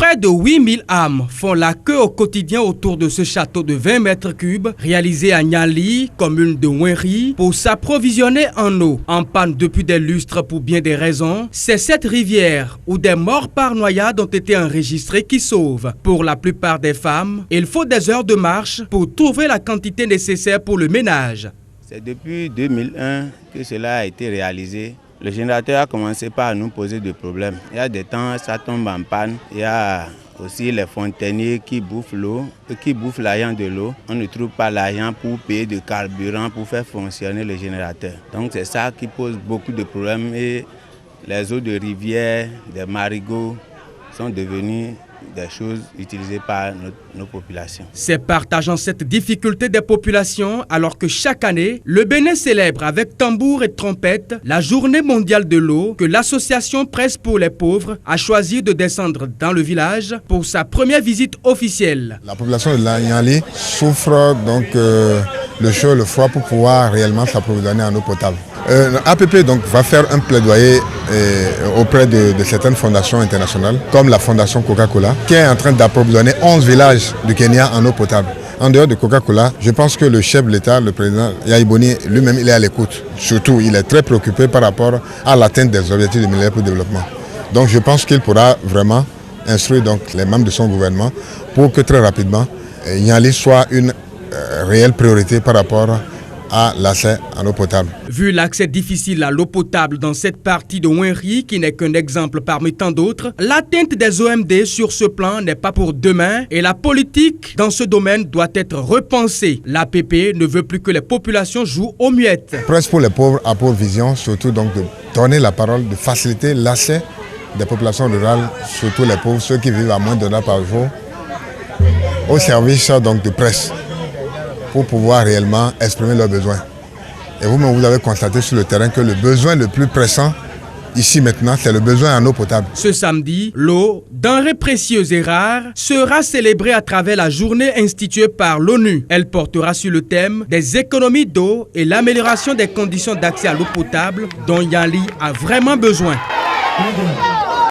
Près de 8000 âmes font la queue au quotidien autour de ce château de 20 mètres cubes réalisé à Niali, commune de Ouenri, pour s'approvisionner en eau. En panne depuis des lustres pour bien des raisons, c'est cette rivière où des morts par noyade ont été enregistrés qui sauve. Pour la plupart des femmes, il faut des heures de marche pour trouver la quantité nécessaire pour le ménage. C'est depuis 2001 que cela a été réalisé. Le générateur a commencé par nous poser des problèmes. Il y a des temps, ça tombe en panne. Il y a aussi les fontainiers qui bouffent l'eau, qui bouffent l'argent de l'eau. On ne trouve pas l'argent pour payer de carburant pour faire fonctionner le générateur. Donc c'est ça qui pose beaucoup de problèmes. Et les eaux de rivière, des marigots sont devenues des choses utilisées par nos populations. C'est partageant cette difficulté des populations alors que chaque année, le Bénin célèbre avec tambour et trompette la journée mondiale de l'eau que l'association Presse pour les pauvres a choisi de descendre dans le village pour sa première visite officielle. La population de Niali souffre donc le chaud et le froid pour pouvoir réellement s'approvisionner en eau potable. APP donc va faire un plaidoyer auprès de certaines fondations internationales comme la fondation Coca-Cola qui est en train d'approvisionner 11 villages du Kenya en eau potable. En dehors de Coca-Cola, je pense que le chef de l'État, le président Yahya Boni, lui-même il est à l'écoute. Surtout, il est très préoccupé par rapport à l'atteinte des objectifs du millénaire pour le développement. Donc je pense qu'il pourra vraiment instruire donc les membres de son gouvernement pour que très rapidement Niali soit une réelle priorité par rapport à l'accès en eau potable. Vu l'accès difficile à l'eau potable dans cette partie de Ouenri, qui n'est qu'un exemple parmi tant d'autres, l'atteinte des OMD sur ce plan n'est pas pour demain et la politique dans ce domaine doit être repensée. L'APP ne veut plus que les populations jouent aux muettes. Presse pour les pauvres a pour vision surtout donc de donner la parole, de faciliter l'accès des populations rurales, surtout les pauvres, ceux qui vivent à moins de $1 par jour, au service donc de presse, pour pouvoir réellement exprimer leurs besoins. Et vous-même, vous avez constaté sur le terrain que le besoin le plus pressant, ici maintenant, c'est le besoin en eau potable. Ce samedi, l'eau, denrée précieuse et rare, sera célébrée à travers la journée instituée par l'ONU. Elle portera sur le thème des économies d'eau et l'amélioration des conditions d'accès à l'eau potable dont Niali a vraiment besoin.